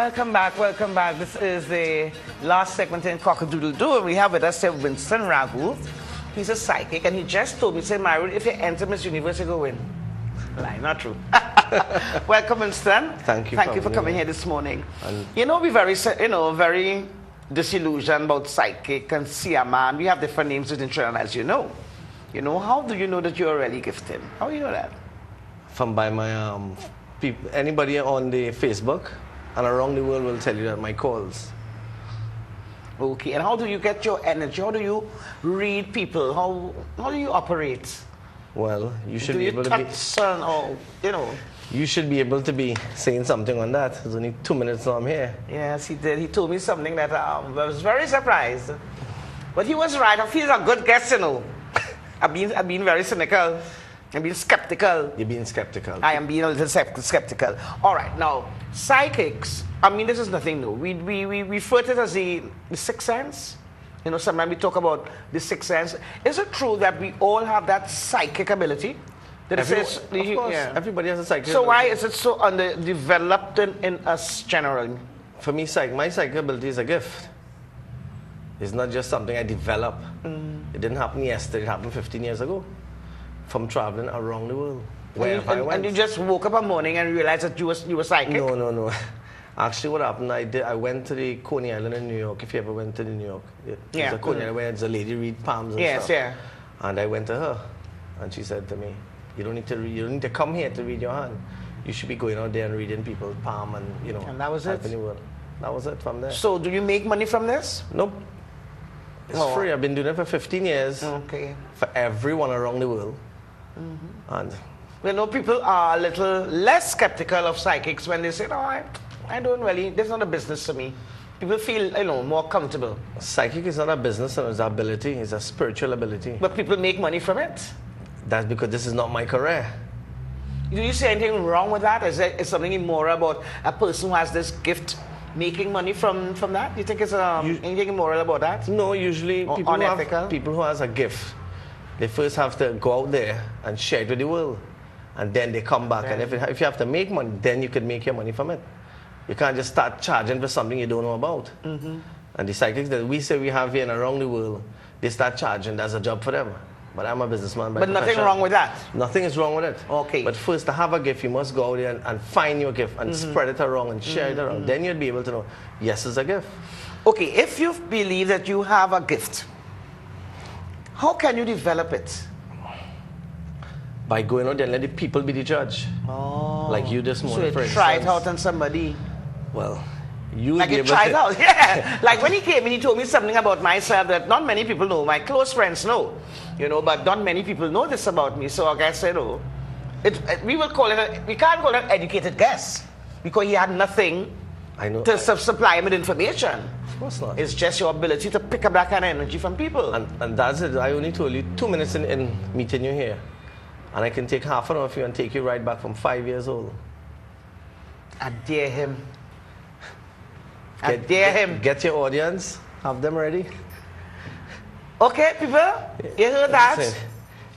Welcome back, welcome back. This is the last segment in Cock-a-Doodle-Doo, and we have with us here Winston Ragoo. He's a psychic, and he just told me, said, Myron, if you enter Miss Universe, you go win. Lie, not true. Welcome, Winston. Thank you for coming here this morning. We're very disillusioned about psychic and seer man. We have different names within Trinidad, as you know. How do you know that you're really gifted? How do you know that? From by my anybody on the Facebook and around the world will tell you that my calls. Okay, and how do you get your energy? How do you read people? How do you operate? Well, you should be able to be. You should be able to be saying something on that. It's only 2 minutes now I'm here. Yes, he did. He told me something that I was very surprised. But he was right. I feel a good guest, I've been very cynical. I'm being skeptical. You're being skeptical. I am being a little skeptical. All right, now, psychics, this is nothing new. We refer to it as the sixth sense. Sometimes we talk about the sixth sense. Is it true that we all have that psychic ability? Of course, everybody has a psychic ability. So why is it so underdeveloped in us generally? For me, my psychic ability is a gift. It's not just something I develop. It didn't happen yesterday. It happened 15 years ago. From traveling around the world. Wherever I went. And you just woke up one morning and realized that you were psychic? No. Actually, what happened, I went to the Coney Island in New York, if you ever went to New York. There's a Coney Island where there's a lady read palms and stuff. Yes, yeah. And I went to her, and she said to me, you don't need to come here to read your hand. You should be going out there and reading people's palm and, And that was it? That was it from there. So, do you make money from this? Nope. It's free. I've been doing it for 15 years. Okay. For everyone around the world. And people are a little less skeptical of psychics when they say, no, I don't really, this is not a business for me. People feel, more comfortable. Psychic is not a business, it's an ability, it's a spiritual ability. But people make money from it. That's because this is not my career. Do you see anything wrong with that? Is there something immoral about a person who has this gift making money from that? Do you think it's anything immoral about that? No, usually people who has a gift, they first have to go out there and share it with the world. And then they come back. And if you have to make money, then you can make your money from it. You can't just start charging for something you don't know about. And the psychics that we say we have here and around the world, they start charging. That's a job for them. But I'm a businessman by profession. But nothing wrong with that? Nothing is wrong with it. Okay. But first, to have a gift, you must go out there and find your gift and spread it around and share it around. Then you'll be able to know, yes, it's a gift. Okay, if you believe that you have a gift, how can you develop it? By going out there and let the people be the judge. Oh. Like you this morning, so you try it out on somebody. Well, you like you tried out, yeah. Like when he came and he told me something about myself that not many people know. My close friends know, but not many people know this about me. So like I said, we can't call it an educated guess because he had nothing to supply him with information. Of course not. It's just your ability to pick up that kind of energy from people. And that's it. I only told you 2 minutes in meeting you here. And I can take half an hour of you and take you right back from 5 years old. I dare him. I dare him. Get your audience. Have them ready. Okay, people. You heard that?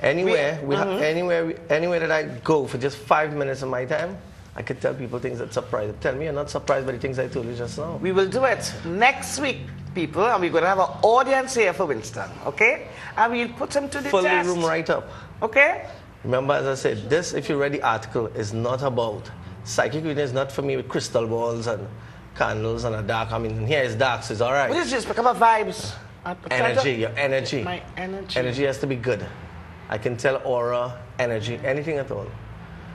Anywhere that I go for just 5 minutes of my time, I could tell people things that surprise them. Tell me you're not surprised by the things I told you just now. We will do it next week, people, and we're going to have an audience here for Winston, okay? And we'll put him to the test. Fill the room right up. Okay? Remember, as I said, this, if you read the article, is not about psychic reading. Is not for me with crystal balls and candles and a dark. Here it's dark, so it's all right. But it's just become a vibes. Your energy. My energy. Energy has to be good. I can tell aura, energy, anything at all.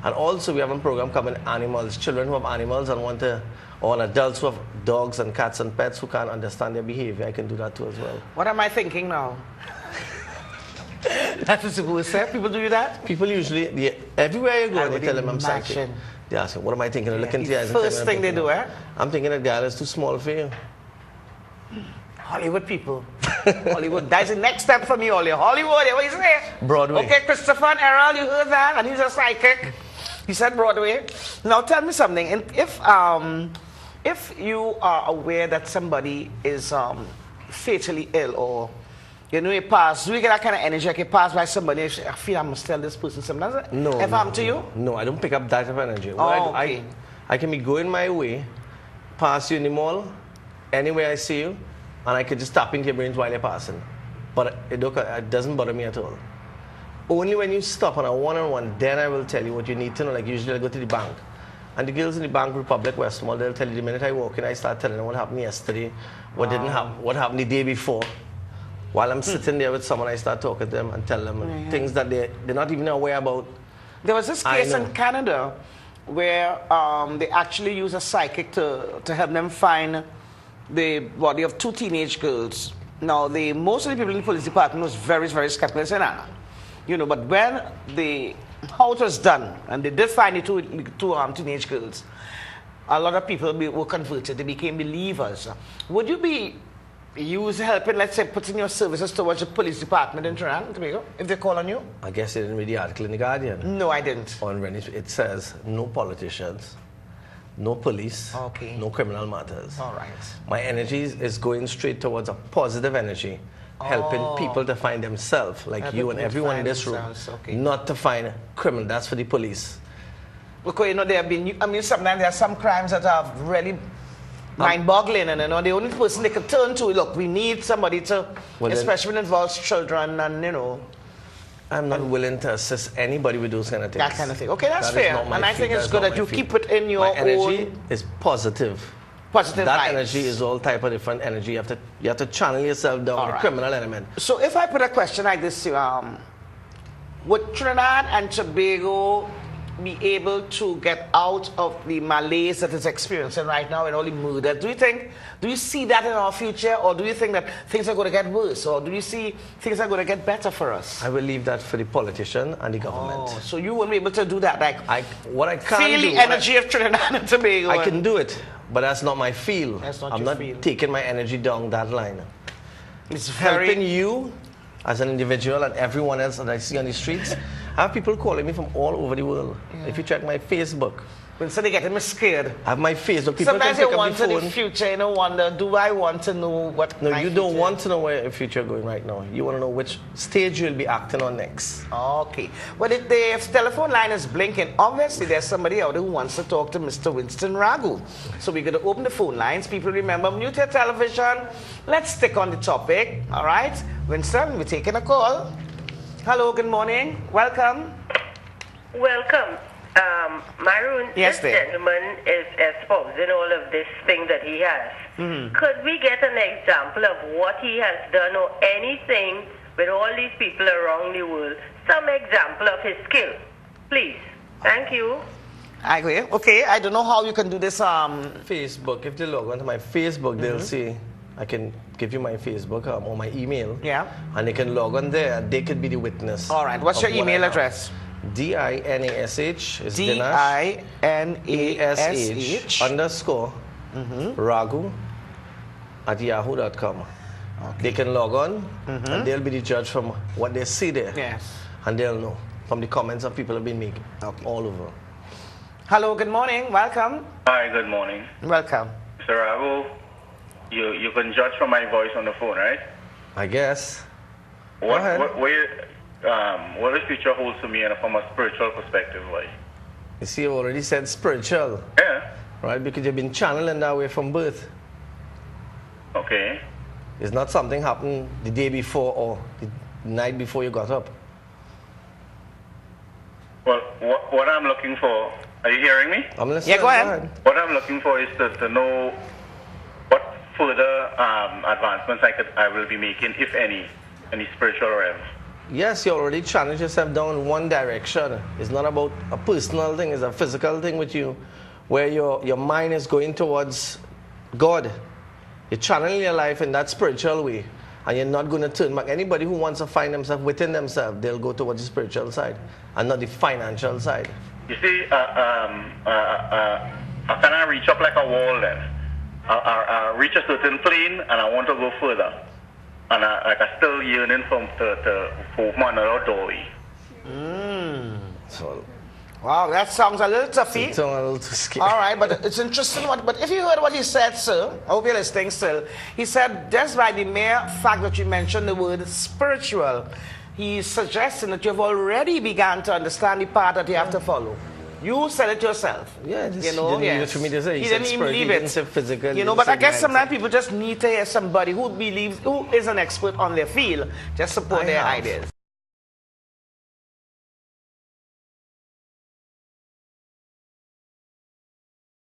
And also, we have a program coming, animals, children who have animals and or adults who have dogs and cats and pets who can't understand their behavior. I can do that too as well. What am I thinking now? That's what people say. People do that? People usually, everywhere you go, they tell them I'm psychic. They ask me, what am I thinking? Look into your eyes. First thing they do, I'm thinking that guy is too small for you. Hollywood people. Hollywood. That's the next step for me, Hollywood. What you say? Broadway. Okay, Christopher and Errol, you heard that? And he's a psychic. He said Broadway. Now tell me something. If you are aware that somebody is fatally ill or you pass, do you get that kind of energy like you pass by somebody and I feel I must tell this person something? Does it ever happen to you? No, I don't pick up that type of energy. Oh, okay. I can be going my way pass you in the mall, anywhere I see you, and I could just tap into your brains while you're passing. But it doesn't bother me at all. Only when you stop on a one-on-one, then I will tell you what you need to know. Like usually I go to the bank. And the girls in the Bank Republic West Mall, they'll tell you the minute I walk in, I start telling them what happened yesterday, what didn't happen, what happened the day before. While I'm sitting there with someone, I start talking to them and tell them things that they're not even aware about. There was this case in Canada where they actually use a psychic to help them find the body of 2 teenage girls. Now, most of the people in the police department was very, very skeptical. They said, nah. You know, but when how it was done, and they did find the two teenage girls, a lot of people were converted. They became believers. Would you be helping, let's say, putting your services towards the police department in Trinidad and Tobago, if they call on you? I guess you didn't read the article in The Guardian. No, I didn't. It says, no politicians, no police, no criminal matters. All right. My energy is going straight towards a positive energy, helping people to find themselves, like you and everyone in this room, not to find criminal. That's for the police. Because, you know, sometimes there are some crimes that are really mind-boggling, and, you know, the only person they can turn to, look, we need somebody to, especially when it involves children, and, you know. I'm not willing to assist anybody with those kind of things. That kind of thing. Okay, that's fair. And I think it's good that you keep it in your own. My energy is positive. Positive that vibes. Energy is all type of different energy. You have to channel yourself down the criminal element. So if I put a question like this to you, would Trinidad and Tobago be able to get out of the malaise that it's experiencing right now and all the murder? Do you see that in our future, or do you think that things are going to get worse, or do you see things are going to get better for us? I will leave that for the politician and the government. Oh, so you won't be able to do that, like what I can feel the energy of Trinidad and Tobago. I can do it, but that's not my feel. I'm not taking my energy down that line. It's helping you as an individual and everyone else that I see on the streets. I have people calling me from all over the world. If you check my Facebook. So they get me scared. I have my Facebook. People sometimes can pick you up wonder the phone. the future, you know, wonder, do I want to know what No, you don't want to know where your future is going right now. You want to know which stage you'll be acting on next. Okay. Well, if the telephone line is blinking, obviously there's somebody out there who wants to talk to Mr. Winston Ragoo. So we're going to open the phone lines. People, remember, mute your television. Let's stick on the topic. All right? Winston, we're taking a call. Hello, good morning. Welcome. Welcome. Myron, this gentleman is espousing all of this thing that he has. Could we get an example of what he has done or anything with all these people around the world? Some example of his skill, please. Thank you. I agree. Okay, I don't know how you can do this. Facebook. If they log onto my Facebook, they'll see. I can give you my Facebook or my email. Yeah. And they can log on there. They could be the witness. All right. What's your email address? DINASH is DINASH _Ragoo at yahoo.com. Okay. They can log on and they'll be the judge from what they see there. Yes. And they'll know from the comments that people have been making all over. Hello, good morning. Welcome. Hi, good morning. Welcome. Mr. Ragoo, you can judge from my voice on the phone, right? I guess. What the future holds to me from a spiritual perspective, like? You see, you already said spiritual. Yeah. Right, because you've been channeling that way from birth. Okay. It's not something happened the day before or the night before you got up. Well, what I'm looking for, are you hearing me? I'm listening. Yeah, go ahead. What I'm looking for is to know what further advancements I will be making, if any spiritual realm. Yes, you already challenged yourself down one direction. It's not about a personal thing, it's a physical thing with you, where your mind is going towards God. You're channeling your life in that spiritual way, and you're not going to turn back. Anybody who wants to find themselves within themselves, they'll go towards the spiritual side, and not the financial side. You see, I cannot reach up like a wall then. I reach a certain plane, and I want to go further. And I still yearning for another doorway. So, wow, that sounds a little toughy. It's a little too scary. All right, but it's interesting. But if you heard what he said, sir, I hope you're listening still. He said, just by the mere fact that you mentioned the word spiritual, he's suggesting that you've already begun to understand the path that you have to follow. You sell it yourself. Yeah, just, you know, he didn't for me to say. He didn't even leave it. Physical, you know, but I guess sometimes people just need to hear somebody who believes, who is an expert on their field, just support their ideas.